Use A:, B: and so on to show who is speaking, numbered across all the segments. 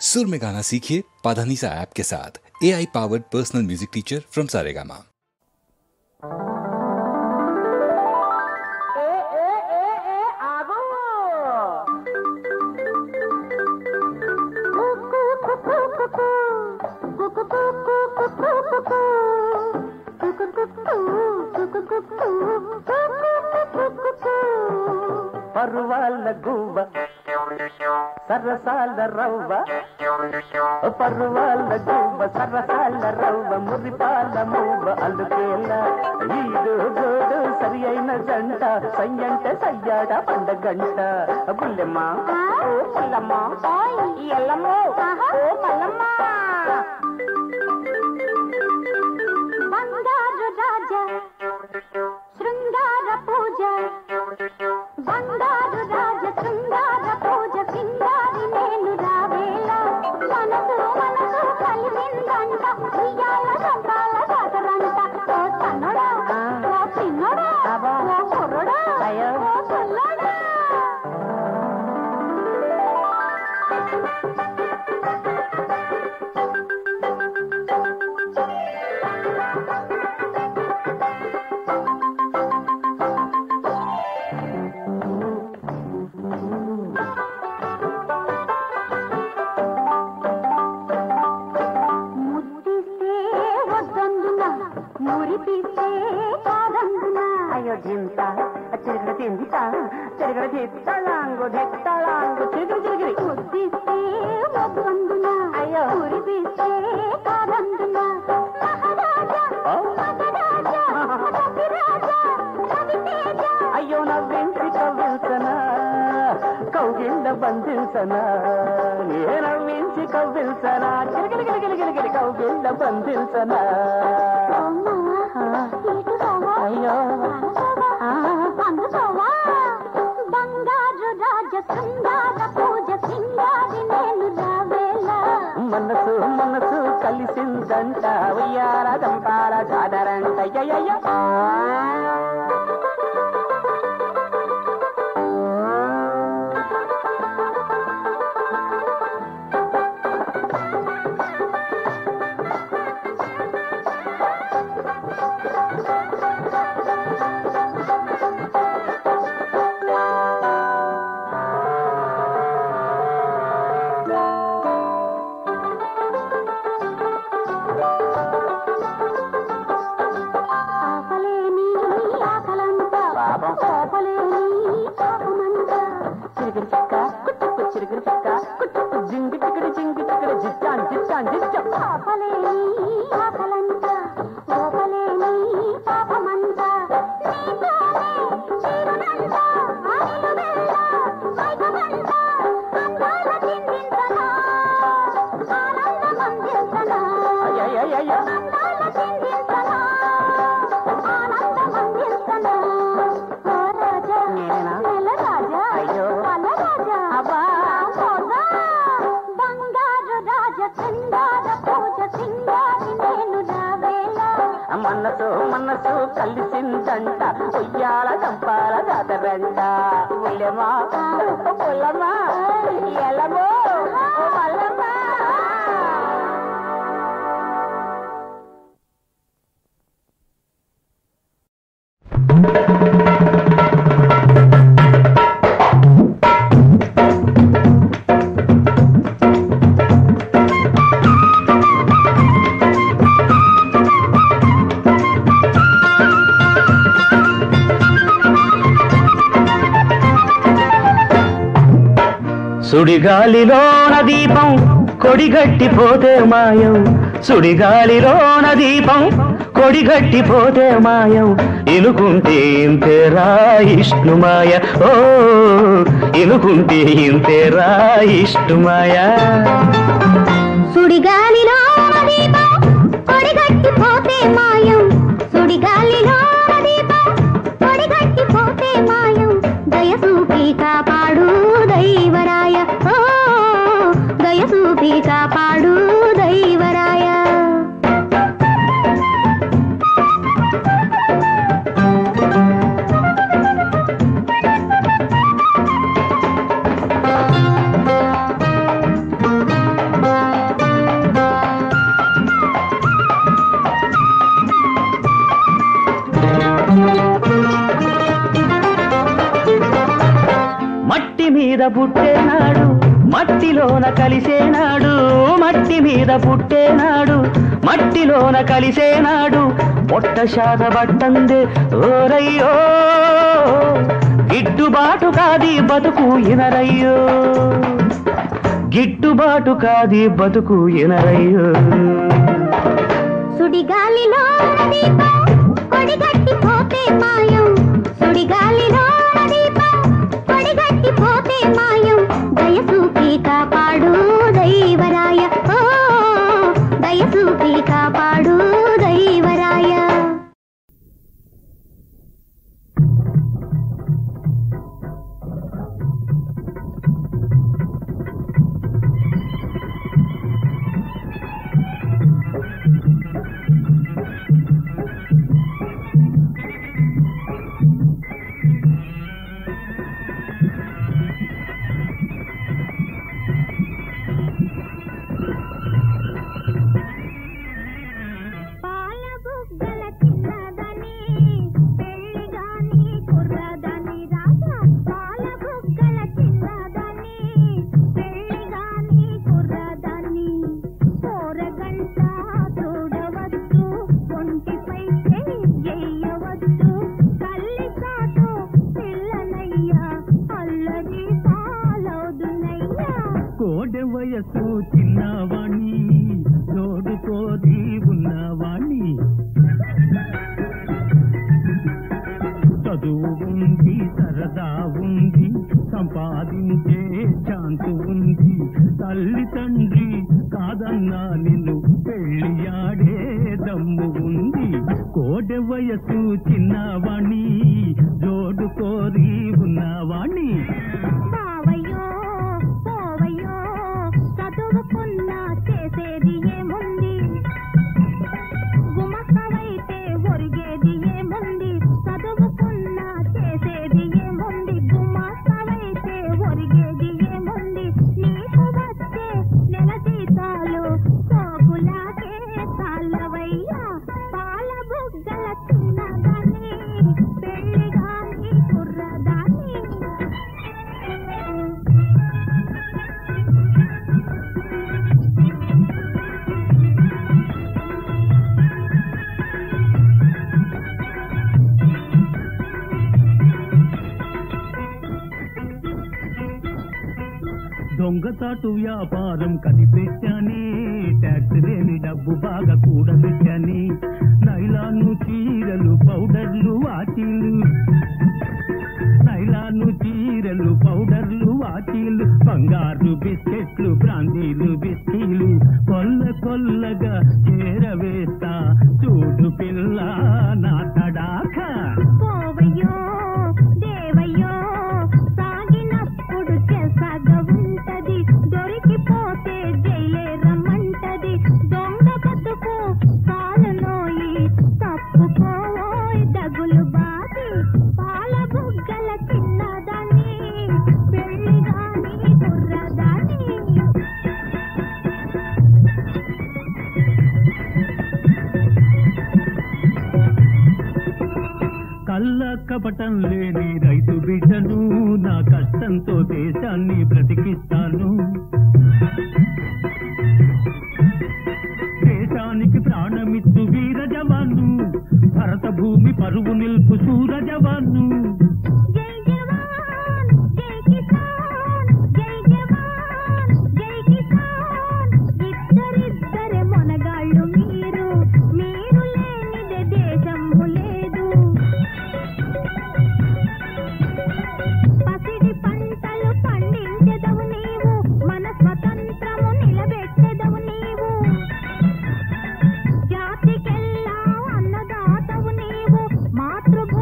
A: सुर में गाना सीखिए पाधानीसा ऐप के साथ। AI powered personal music teacher from Saregama.
B: పరువాల గువ్వ సరసాల రవ్వ, పరువాల గువ్వ సరసాల రవ్వ, మురిపాల మువ్వ అల్లుకేల ఈడు గోడు సరి అయిన జంట, సయ్యంటే సయ్యాడ పండగంట. బుల్లెమ్మ ఓ పుల్లమ్మ ఎల్లమ్మ ఓ మల్లమ్మ.
C: బంగారు రాజా శృంగార పూజ, బంగారు రాజ శృంగార పూజ, సింగారి నేను రావేళ, మనసు మనసు కలిసిందంట, ఉయ్యాల సంతాల సాగరంట. ఓ తన్నడా ఓ చిన్నడా ఓ కుర్రడా ఓ పిల్లడా.
B: జింత చిరగడ జింత చిరగడ జిత్తళాంగు జిత్తళాంగు చిరుగు చిరిగిరి
C: ముద్దిస్తే వద్దందున అయ్యో ఉరిపిస్తే కాదందున.
B: అయ్యో నవ్వించి కవ్విల్సనా కౌగిళ్ళ బంధిల్సనా, నే నవ్వించి కవ్విల్సనా గిరిగిరిగిరిగిరిగిరి కౌగిళ్ళ బంధిల్సనా. అయ్యో
C: బంగారు రాజ శృంగార పూజ, సింగారి నేను రావేళ,
B: మనసు మనసు కలిసిందంట, ఉయ్యాల దంపాల జాదరంట. అయ్యయ్యో మనసు మనసు కలిసిందంట, ఉయ్యాల దంపాల జాతరంట. ఉల్లెమా పుల్లమ్మా ఎల్లమో మల్లమ్మా. సుడిగాలిలోన దీపం కొడిగట్టిపోతే మాయం, సుడిగాలిలోన దీపం కొడిగట్టిపోతే మాయం, ఇనుకుంటే ఇంతేరా ఇష్టుమాయ, ఓ ఇనుకుంటే ఇంతేరా ఇష్టుమాయ.
C: సుడిగాలిలోన దీపం కొడిగట్టిపోతే మాయం, సుడిగాలిలోన దీపం కొడిగట్టిపోతే మాయం, దయసూపి కాపాడు దైవరాయ, ఓ దయసూపి కాపాడు దైవరాయ.
B: మీద పుట్టేనాడు మట్టిలోన కలిసేనాడు, మట్టి మీద పుట్టేనాడు మట్టిలోన కలిసేనాడు, పొట్ట శాత పట్టందే ఓరయ్యో, గిట్టుబాటు కాది బతుకు ఇనరయ్యో, గిట్టుబాటు కాది బతుకు ఇనరయ్యో.
C: సుడిగాలిలో దీపం కొడిగట్టిపోతే మాయం, సుడిగాలిలో దీపం కొడిగట్టిపోతే మాయం, దయసూపి కాపాడు దైవరాయ, ఓ దయసూపి కాపాడు దైవరాయ.
D: వయసు చిన్నవాణి తోడుకోరి ఉన్నవాణి, చదువు ఉంది సరదా ఉంది సంపాదించే ఛాన్స్ ఉంది, తల్లి తండ్రి కాదన్నా నిన్ను పెళ్ళియాడే దమ్ము ఉంది, కోడె వయసు చిన్నవాణి జోడుకోరి ఉన్నవాణి. దొంగతాటు వ్యాపారం కనిపెట్టాని, ట్యాక్స్ లేని డబ్బు బాగా కూడబెట్టాని, నైలాను చీరలు పౌడర్లు వాచీలు, నైలాను చీరలు పౌడర్లు వాచీలు, బంగారు బిస్కెట్లు బ్రాందీలు బిస్కీలు, కొల్ల కొల్లగా చేరవేస్తా చూడు పిల్ల నా తడాక. కపటం లేని రైతు బిడ్డను, నా కష్టంతో దేశాన్ని బ్రతికిస్తాను, దేశానికి ప్రాణమిచ్చు వీర జవాను, భరత భూమి పరువు నిల్పు సూర జవాను.
C: మాతృభూమి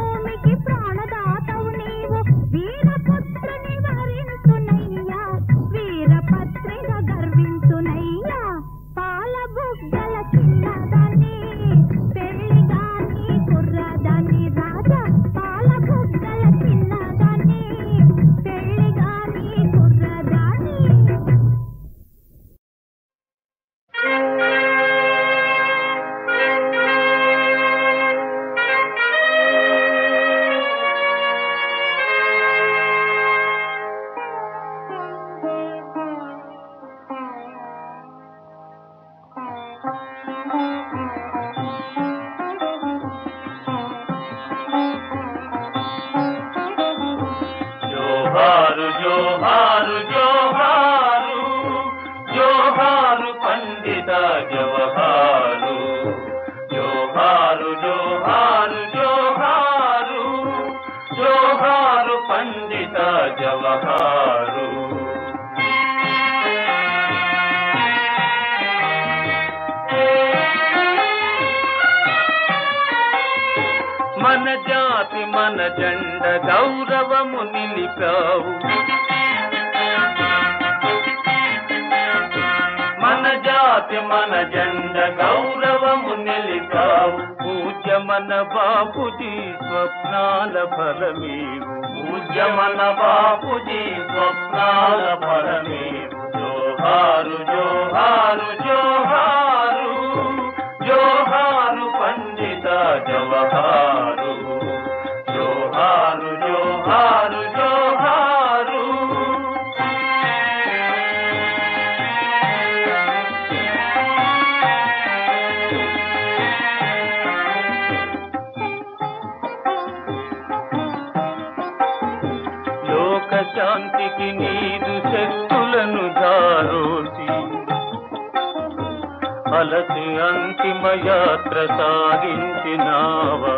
E: పండిత జవహారు జోహారు జోహారు జోహారు జోహారు పండిత జవహారు మన జాతి మన జెండ గౌరవము నిలిపావు మన జాతి మన జెండ గౌరవము నిలిపావు పూజ్య మన బాపుజీ స్వప్నాల ఫలమేవు పూజ్య మన బాపుజీ స్వప్నాల ఫలమేవు జోహారు జోహారు జోహారు జోహారు పండిత జవహారు జోహారు జోహారు జోహారు లోక శాంతికి నీదు శక్తులను దారోసి అలసి అంతిమ యాత్ర సాగించినావా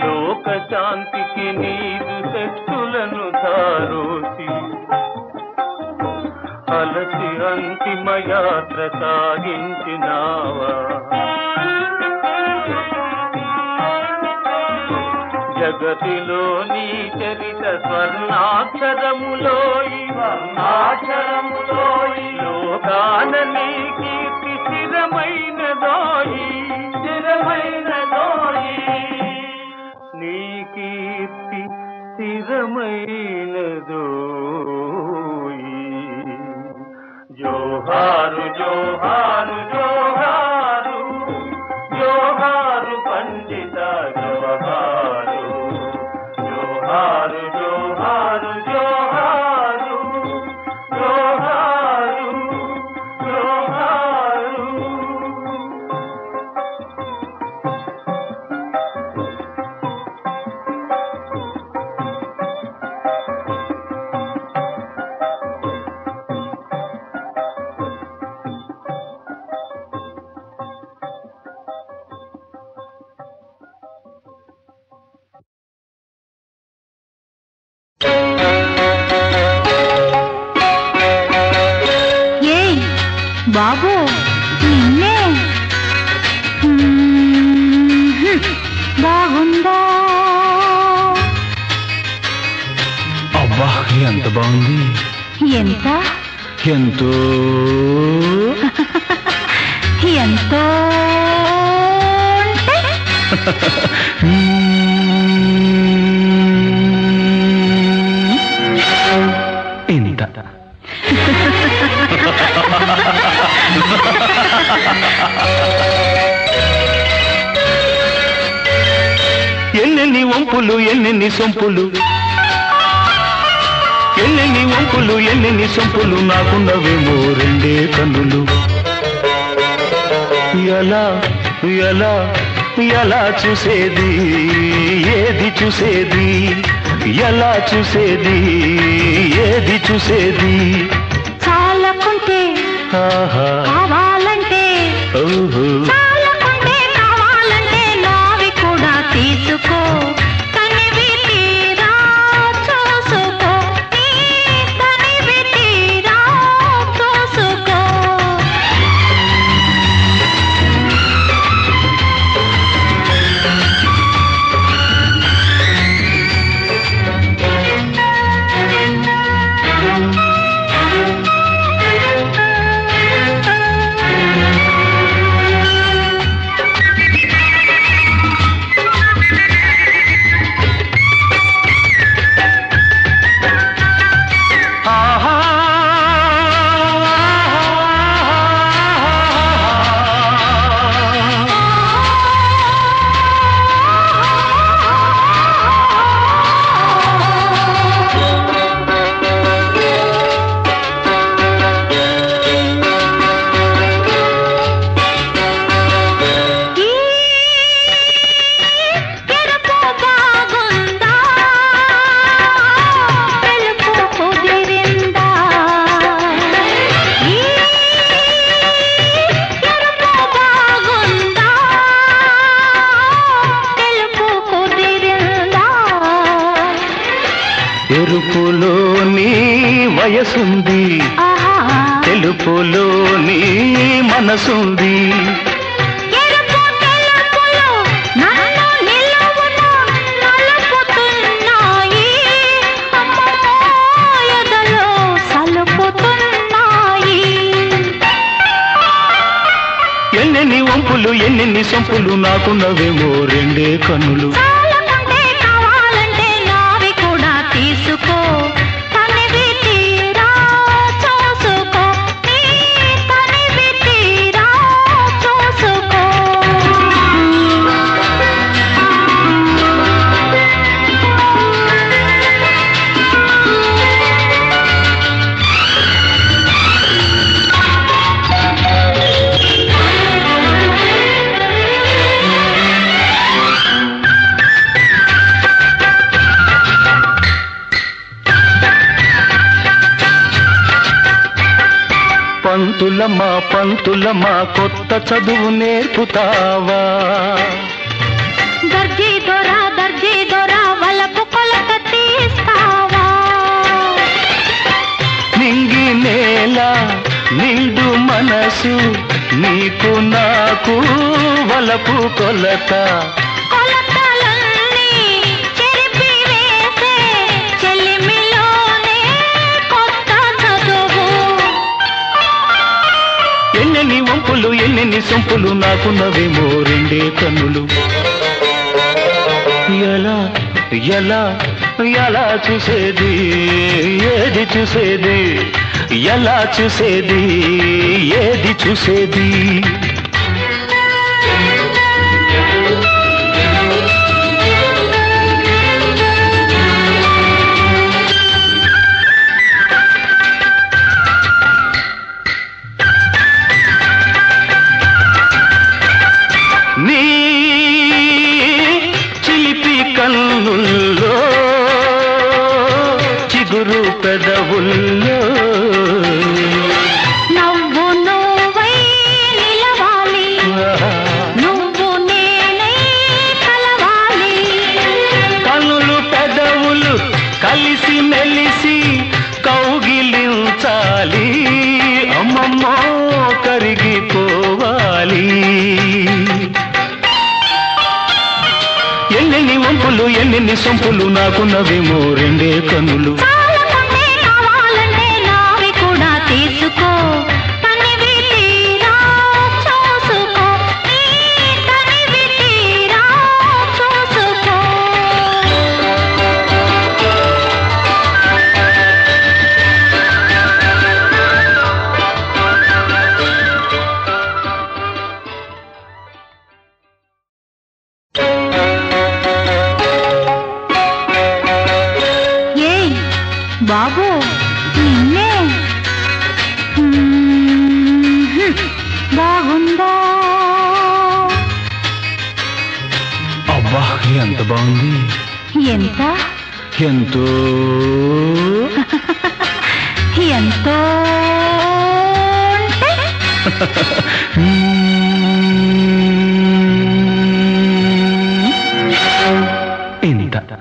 E: లోక శాంతికి నీదు శక్తులను దారోసి అలసి అంతిమ యాత్ర సాగించినావా జగతిలో నీ చరిత స్వర్ణాక్షరములోయి లోకాన నీ కీర్తి స్థిరమైనదోయి నీ కీర్తి స్థిరమైనదోయి జోహారు జోహారు జోహారు జోహారు పండిత జవహారు జోహారు జోహారు జోహారు జోహారు జోహారు
C: బాబు నిన్నే బాగుందా
B: అబ్బా ఎంత బాగుంది
C: ఎంత
B: ఎంతో
C: ఎంతో
B: ఇంత ఎన్నెన్ని వంపులు ఎన్నెన్ని సొంపులు ఎన్నెన్ని వంపులు ఎన్నెన్ని సొంపులు నాకున్నవేమో రెండే కన్నులు ఎలా ఎలా ఎలా చూసేది ఏది చూసేది ఎలా చూసేది ఏది చూసేది
C: చాలకుంటే
B: ఆహా
C: కావాలంటే
B: ఓహో
C: చాలకుంటే కావాలంటే నావి కూడా తీసుకో తనివి తీరా చూసుకో నీ తనివి తీరా చూసుకో
B: వయసుంది,
C: ఆహా
B: తెలుపులో నీ మనసుంది.
C: ఎరుపు తెలుపులు నన్ను నిలువున నలుపుతున్నాయి, అమ్మమ్మో ఎదలో సలుపుతున్నాయి.
B: ఎన్నెన్ని వంపులు ఎన్నెన్ని సొంపులు నాకున్నవేమో రెండే కన్నులు.
C: చాలకుంటే కావాలంటే నావి కూడా తీసుకో, తనివి తీరా చూసుకో, నీ తనివి తీరా చూసుకో.
B: పంతులమ్మా కొత్త చదువు నేర్పుతావా?
C: దర్జీ దొర వలపు కొలత తీస్తావా?
B: నింగి నేల నిండు మనసు నీకు నాకు వలపు కొలత.
C: కొలతలన్నీ చెరిపి వేసే చెలిమిలోనే కొత్త చదువు.
B: ఎన్నెన్ని వంపులు ఎన్నెన్ని సొంపులు నాకున్నవేమో రెండే కన్నులు. ఎలా ఎలా ఎలా చూసేది ఏది చూసేది, ఎలా చూసేది ఏది చూసేది. నీ చిలిపి కన్నుల్లో చిగురు పెదవుల్లో
C: నవ్వు నువ్వై నిలవాలి, నువ్వు నేనై కలవాలి.
B: కన్నులు పెదవులు కలిసి మెలిసి కౌగిలించాలి, అమ్మమ్మో కరిగిపోవాలి. ఎన్నెన్ని వంపులు ఎన్నెన్ని సొంపులు నాకున్నవేమో రెండే కన్నులు.
C: చాలకుంటే కావాలంటే నావి కూడా తీసుకో, తనివి తీరా చూసుకో, నీ తనివి తీరా చూసుకో. ఏయ్ బాబు నిన్నే, బాగుందా?
B: అబ్బా ఎంత బాగుంది,
C: ఎంత
B: ఎంతో
C: ఎంతో
B: ఇంత.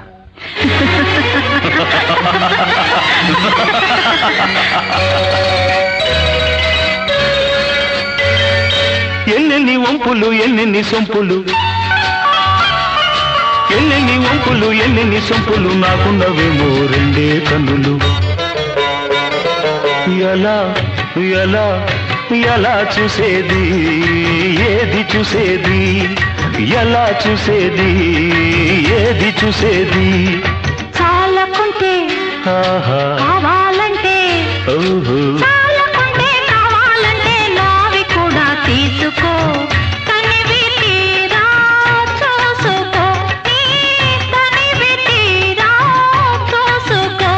B: ఎన్నెన్ని వంపులు ఎన్నెన్ని సొంపులు, ఎన్నెన్ని వంపులు ఎన్నెన్ని సొంపులు నాకున్నవేమో రెండే కన్నులు. ఎలా ఎలా ఎలా చూసేది ఏది చూసేది, ఎలా చూసేది ఏది చూసేది.
C: చాలకుంటే
B: ఆహా
C: కావాలంటే,
B: ఓహో
C: చాలకుంటే కావాలంటే నావి కూడా తీసుకో, తనివి తీరా చూసుకో, నీ తనివి తీరా చూసుకో.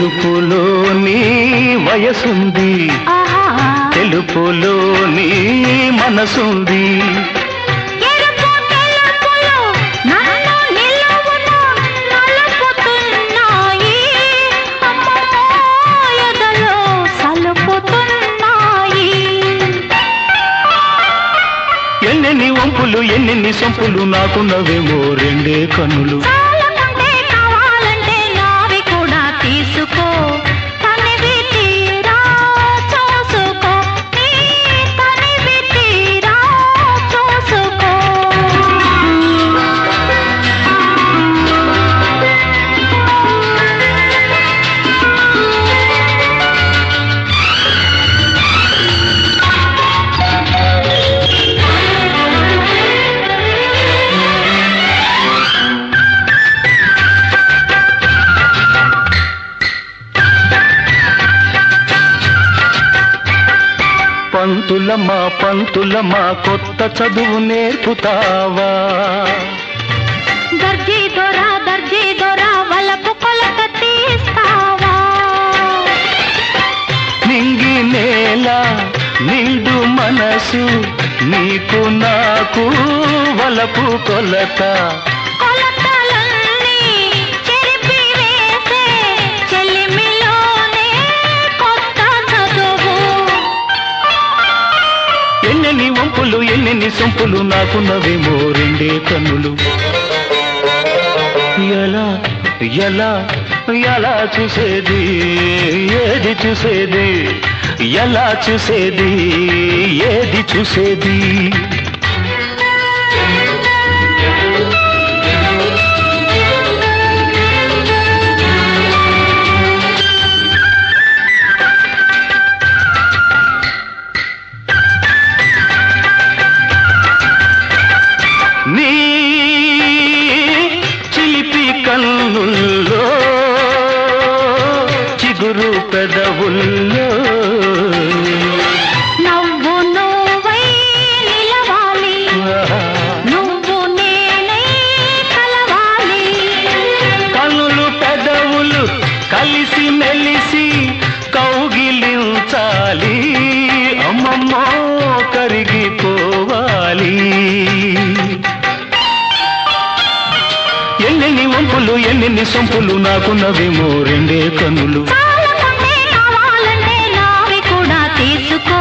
B: ఎరుపులోని వయసుంది, తెలుపులోని మనసుంది. ఎన్నెన్ని వంపులు ఎన్నెన్ని సొంపులు నాకున్నవేమో రెండే కన్నులు. పంతులమ్మా కొత్త చదువు నేర్పుతావా?
C: దర్జీ దొరా వలపు కొలత తీస్తావా?
B: నింగి నేల నిండు మనసు నీకు నాకు వలపు కొలత. ఎన్నెన్ని వంపులు ఎన్నెన్ని సొంపులు నాకున్నవేమో రెండే కన్నులు. ఎలా ఎలా ఎలా చూసేది ఏది చూసేది, ఎలా చూసేది ఏది చూసేది. నీ చిలిపి కన్నుల్లో చిగురు పెదవుల్లో
C: నవ్వు నువ్వై నిలవాలి, నువ్వు నేనై కలవాలి.
B: కన్నులు పెదవులు కలిసి మెలిసి కౌగిలించాలి, అమ్మమ్మో కరిగిపోవాలి. ఎన్నెన్ని వంపులు ఎన్నెన్ని సొంపులు నాకున్నవేమో రెండే కన్నులు.
C: కావాలంటే నావి కూడా తీసుకో.